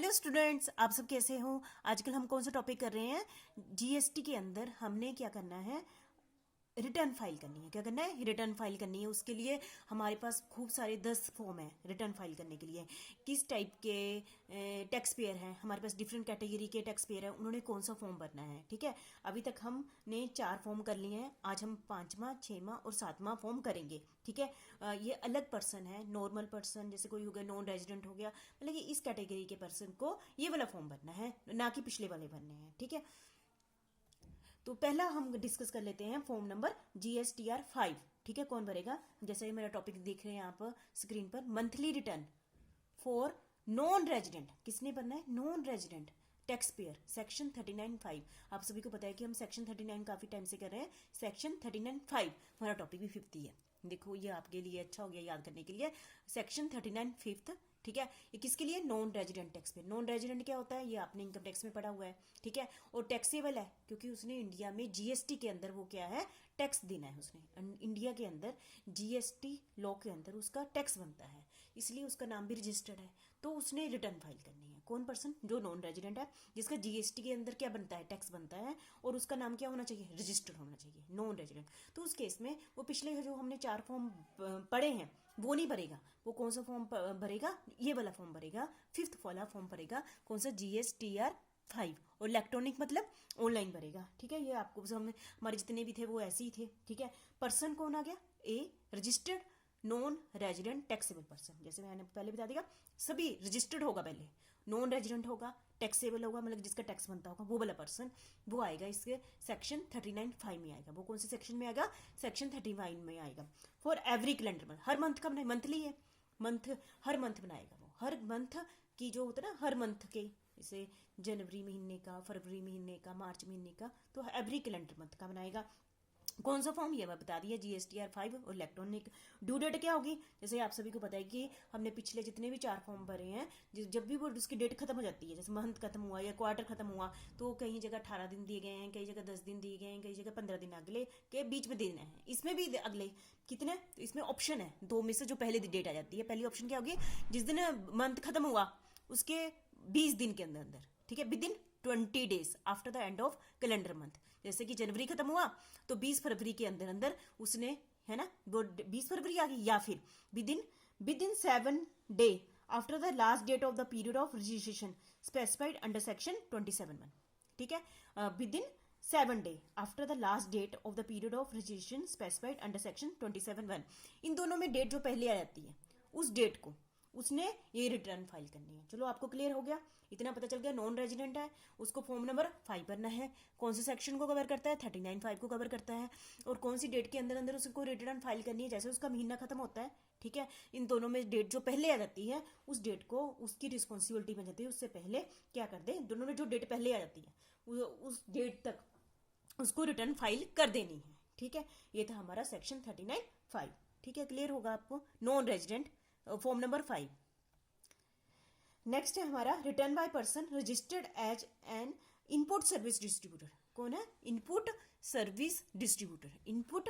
Hello students, आप सब कैसे हो। आजकल हम कौन सा टॉपिक कर रहे हैं। जीएसटी के अंदर हमने क्या करना है, रिटर्न फाइल करनी है। क्या करना है, रिटर्न फाइल करनी है। उसके लिए हमारे पास खूब सारे 10 फॉर्म है रिटर्न फाइल करने के लिए। किस टाइप के टैक्स पेयर हैं हमारे पास, डिफरेंट कैटेगरी के टैक्स पेयर हैं, उन्होंने कौन सा फॉर्म भरना है। ठीक है, अभी तक हमने 4 फॉर्म कर लिए हैं, आज हम 5वां 6वां और 7वां फॉर्म करेंगे। ठीक है, ये अलग पर्सन है, नॉर्मल पर्सन जैसे कोई हो गया, नॉन रेजिडेंट हो गया, मतलब कि इस कैटेगरी के पर्सन को ये वाला फॉर्म भरना है, ना कि पिछले वाले भरने हैं। ठीक है, तो पहला हम डिस्कस कर लेते हैं फॉर्म नंबर GSTR 5। ठीक है, कौन भरेगा, जैसे मेरा टॉपिक देख रहे हैं आप स्क्रीन पर, monthly return for non resident. किसने भरना है, non resident tax payer, section 39(5). आप सभी को पता है कि हम सेक्शन 39 काफी टाइम से कर रहे हैं। सेक्शन 39(5) हमारा टॉपिक भी 50 है। देखो ये आपके लिए अच्छा हो गया याद करने के लिए, सेक्शन 39(5). ठीक है, ये किसके लिए, non resident tax payer. Non resident क्या होता है, ये आपने इनकम टैक्स में पढ़ा हुआ है। ठीक है, और टैक्सेबल है क्योंकि उसने इंडिया में जीएसटी के अंदर वो क्या है, टैक्स देना है। उसने इंडिया के अंदर जीएसटी लॉ के अंदर उसका टैक्स बनता है, इसलिए उसका नाम भी रजिस्टर्ड है। तो उसने रिटर्न फाइल करनी है। कौन पर्सन, जो नॉन रेजिडेंट है, जिसका जीएसटी के अंदर क्या बनता है, टैक्स बनता है, और उसका नाम क्या होना चाहिए, रजिस्टर्ड होना चाहिए, नॉन रेजिडेंट। तो उस केस में वो पिछले जो हमने 4 फॉर्म पढ़े हैं वो नहीं भरेगा। वो कौन सा फॉर्म भरेगा, ये वाला फॉर्म भरेगा, 5th वाला फॉर्म भरेगा। कौन सा, GSTR 5, और इलेक्ट्रॉनिक मतलब ऑनलाइन भरेगा। ठीक है, ये आपको हमारे जितने भी थे वो ऐसे ही थे। ठीक है, पर्सन कौन आ गया, a registered non resident taxable person. जैसे मैंने पहले बता दिया, सभी रजिस्टर्ड होगा, पहले नॉन रेजिडेंट होगा, टैक्सेबल होगा, मतलब जिसका टैक्स बनता होगा, वो वाला पर्सन वो आएगा इसके सेक्शन 39(5) में आएगा। वो कौन से सेक्शन में आएगा, सेक्शन 39 में आएगा। For every calendar month, her month का बनाए, मंथली है, मंथ हर मंथ बनाएगा वो, हर मंथ की जो होता है ना, हर मंथ के, जैसे जनवरी महीने का, फरवरी महीने का, मार्च महीने का, तो एवरी कैलेंडर मंथ का बनाएगा। कौन सा फॉर्म, ये मैं बता दिया, GSTR 5। और इलेक्ट्रॉनिक ड्यू डेट क्या होगी, जैसे आप सभी को पता है कि हमने पिछले जितने भी 4 फॉर्म भरे हैं, जब भी वो उसकी डेट खत्म हो जाती है, जैसे मंथ खत्म हुआ या क्वार्टर खत्म हुआ, तो कहीं जगह 18 दिन दिए गए हैं, कई जगह 10 दिन दिए गए हैं, कई जगह 15 दिन अगले के बीच में देना है। इसमें भी अगले कितने, तो इसमें ऑप्शन है 2 में से जो पहले डेट आ जाती है। पहली ऑप्शन क्या होगी, जिस दिन मंथ खत्म हुआ उसके 20 दिन के अंदर अंदर। ठीक है, with in 20 days after the end of calendar month. जैसे कि जनवरी खत्म हुआ तो 20 फरवरी के अंदर अंदर उसने, है ना, वो 20 फरवरी आ गई, या फिर within 7 day after the last date of the period of registration specified under section 27(1). ठीक है, within 7 day after the last date of the period of registration specified under section 27(1). इन दोनों में डेट जो पहले आ जाती है, उस डेट को उसने ये रिटर्न फाइल करनी है। चलो आपको क्लियर हो गया, इतना पता चल गया। नॉन रेजिडेंट है, उसको फॉर्म नंबर 5 भरना है। कौन से सेक्शन को कवर करता है, 39(5) को कवर करता है, और कौन सी डेट के अंदर अंदर उसको रिटर्न फाइल करनी है, जैसे उसका महीना खत्म होता है। ठीक है, इन दोनों में डेट जो पहले आ जाती है, उस डेट को उसकी रिस्पॉन्सिबिलिटी बन जाती है, उससे पहले क्या कर दे, दोनों में जो डेट पहले आ जाती है उस डेट तक उसको रिटर्न फाइल कर देनी है। ठीक है, ये था हमारा सेक्शन 39(5). ठीक है, क्लियर होगा आपको, non resident form number 5। Next है हमारा return by person registered as an input service distributor. कौन है, input service distributor, input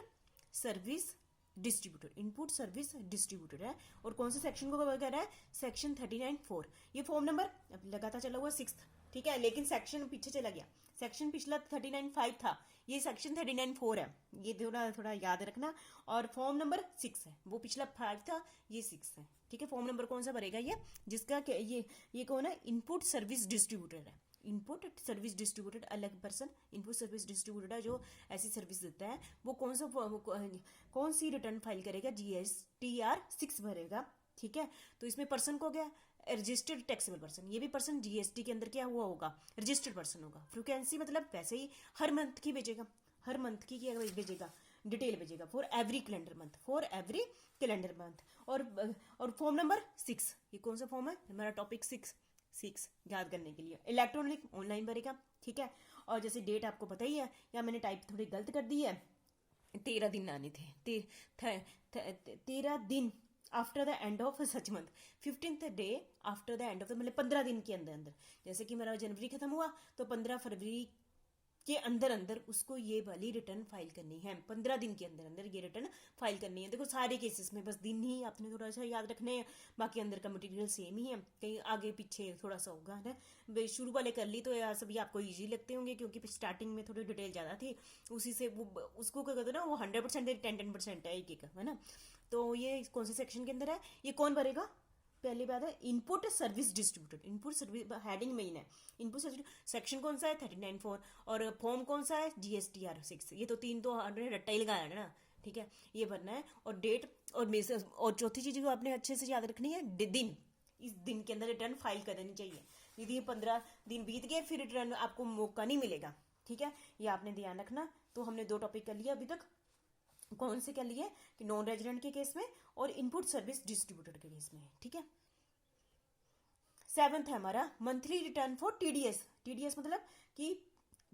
service distributor, input service distributor है। और कौन से सेक्शन को कवर कर रहा है, सेक्शन 39(4). ये फॉर्म नंबर लगातार चला हुआ 6th। ठीक है, लेकिन सेक्शन पीछे चला गया, सेक्शन पिछला 39(5) था, ये सेक्शन 39(4) है, ये थोड़ा थोड़ा याद रखना। और फॉर्म नंबर 6 है, वो पिछला 5 था, ये 6 है। ठीक है, फॉर्म नंबर कौन सा भरेगा, ये जिसका ये कौन है, इनपुट सर्विस डिस्ट्रीब्यूटर है। इनपुट सर्विस डिस्ट्रीब्यूटर अलग पर्सन, इनपुट सर्विस डिस्ट्रीब्यूटर है जो ऐसी सर्विस देता है। वो कौन सी रिटर्न फाइल करेगा, GSTR 6 भरेगा। ठीक है, तो इसमें पर्सन को गया रजिस्टर्ड टैक्सेबल पर्सन, ये भी पर्सन जीएसटी के अंदर क्या हुआ होगा, रजिस्टर्ड पर्सन होगा। फ्रीक्वेंसी मतलब वैसे ही हर मंथ की भेजेगा, हर मंथ की क्या भेजेगा, डिटेल भेजेगा, for every calendar month, for every calendar month. और फॉर्म नंबर 6, ये कौन सा फॉर्म है, हमारा टॉपिक 6 याद करने के लिए, इलेक्ट्रॉनिक ऑनलाइन भरेगा। ठीक है, और जैसे डेट आपको पता ही है, या मैंने टाइप थोड़ी गलत कर दी है, 13 दिन आने थे, 13 दिन after the end of such month, 15th day after the end of the, मतलब 15 दिन के अंदर अंदर। जैसे कि मेरा जनवरी खत्म हुआ तो 15 फरवरी के अंदर अंदर उसको ये वाली रिटर्न फाइल करनी है। 15 दिन के अंदर अंदर ये रिटर्न फाइल करनी है। देखो सारे केसेस में बस दिन ही आपने थोड़ा सा याद रखने हैं, बाकी अंदर का मटेरियल सेम ही है, कहीं आगे पीछे थोड़ा सा होगा है। शुरू वाले कर ली तो यार सभी आपको ईजी लगते होंगे, क्योंकि स्टार्टिंग में थोड़ी डिटेल ज़्यादा थी, उसी से वो उसको क्या कहते हैं ना, वो 100% 10-10% है एक एक, है ना। तो ये कौन से सेक्शन के अंदर है, ये कौन भरेगा, पहली बात है input service distributor, input service heading main है। इनपुट सर्विस सेक्शन कौन सा है 39(4), और फॉर्म कौन सा है GSTR 6। ये तो तीन तो हमने रट्टा ही लगाया है ना, ठीक है, ये भरना है। और डेट और चौथी चीज जो आपने अच्छे से याद रखनी है, दिन, इस दिन के अंदर रिटर्न फाइल कर देनी चाहिए। यदि 15 दिन बीत गए फिर रिटर्न आपको मौका नहीं मिलेगा, ठीक है, ये आपने ध्यान रखना। तो हमने 2 टॉपिक कर लिया अभी तक, कौन से कर लिए कि नॉन रेजिडेंट के केस में और इनपुट सर्विस डिस्ट्रीब्यूटर के केस में, ठीक है। 7th है हमारा monthly return for TDS। TDS मतलब कि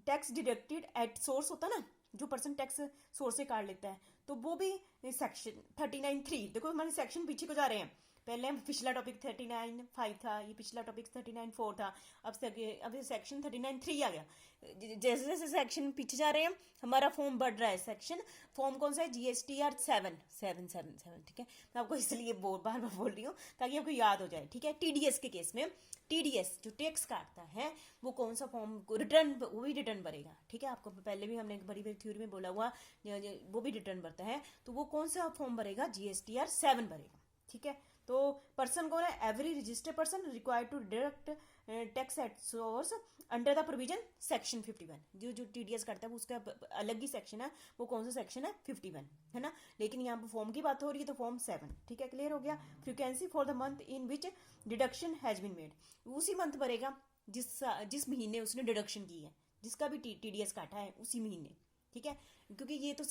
टैक्स डिडक्टेड एट सोर्स होता है ना, जो पर्सन टैक्स सोर्स से काट लेता है, तो वो भी सेक्शन 39(3। देखो हमारे सेक्शन पीछे को जा रहे हैं, पहले पिछला टॉपिक 39(5) था, ये पिछला टॉपिक 39(4) था, अब सेक्शन 39(3) आ गया। जैसे जैसे सेक्शन पीछे जा रहे हैं हमारा फॉर्म बढ़ रहा है। सेक्शन फॉर्म कौन सा है GSTR 7, ठीक है। मैं आपको इसलिए बार बार बोल रही हूँ ताकि आपको याद हो जाए, ठीक है। TDS के केस में TDS जो टैक्स काटता है वो कौन सा फॉर्म रिटर्न, वो भी रिटर्न भरेगा, ठीक है। आपको पहले भी हमने एक बड़ी बड़ी थ्योरी में बोला हुआ, वो भी रिटर्न भरता है, तो वो कौन सा फॉर्म भरेगा GSTR 7 भरेगा, ठीक है। तो पर्सन कौन है, every registered person required to deduct tax at source under the provision section 51। जो TDS करता है वो उसका अलग ही सेक्शन है, वो कौन सा सेक्शन है 51, है ना। लेकिन यहाँ पर फॉर्म की बात हो रही है तो फॉर्म 7, ठीक है, क्लियर हो गया। Frequency for the month in which deduction has been made, उसी मंथ भरेगा जिस महीने उसने डिडक्शन की है, जिसका भी TDS काटा है उसी महीने, ठीक है। क्योंकि ये तो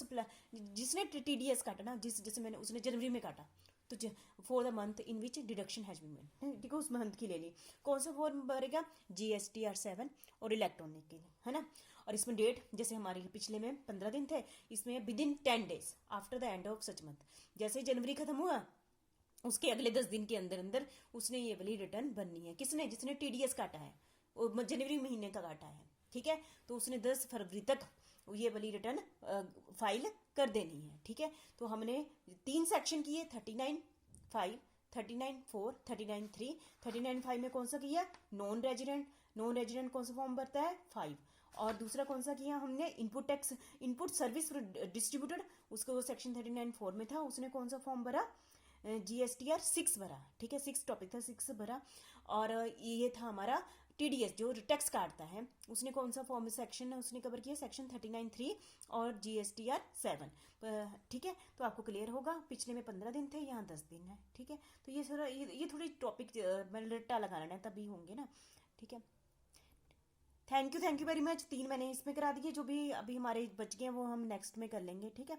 जिसने TDS काटा ना, जैसे मैंने उसने जनवरी में काटा, तो for the month in which deduction has been made, ठीक है, उस मंथ की ले ली। कौन सा फॉर्म भरेगा GSTR 7 और इलेक्ट्रॉनिक के लिए, है ना। और इसमें डेट जैसे हमारे पिछले में 15 दिन थे, इसमें with in 10 days after the end of such month. जैसे ही जनवरी खत्म हुआ उसके अगले 10 दिन के अंदर अंदर उसने ये वाली रिटर्न बननी है। किसने, जिसने TDS काटा है, जनवरी महीने का काटा है, ठीक है, तो उसने 10 फरवरी तक ये वाली रिटर्न फाइल कर देनी है, ठीक है। तो हमने 3 सेक्शन किए, 39(5), 39(4), 39(3). 39(5) में कौन सा किया, नॉन रेजिडेंट। नॉन रेजिडेंट कौन सा फॉर्म भरता है 5। और दूसरा कौन सा किया हमने, input tax, input service distributed, उसको सेक्शन 39(4) में था, उसने कौन सा फॉर्म भरा, GSTR 6 भरा, ठीक है, 6 टॉपिक था, 6 भरा। और ये था हमारा TDS जो टैक्स काटता है, उसने कौन सा फॉर्म सेक्शन उसने कवर किया, सेक्शन 39(3) और GSTR 7, ठीक है। तो आपको क्लियर होगा, पिछले में 15 दिन थे, यहाँ 10 दिन है, ठीक है। तो ये सारा ये थोड़ी टॉपिक रट्टा लगाना है तभी होंगे ना, ठीक है। Thank you very much. 3 मैंने इसमें करा दिए, जो भी अभी हमारे बच गए हैं वो हम नेक्स्ट में कर लेंगे, ठीक है।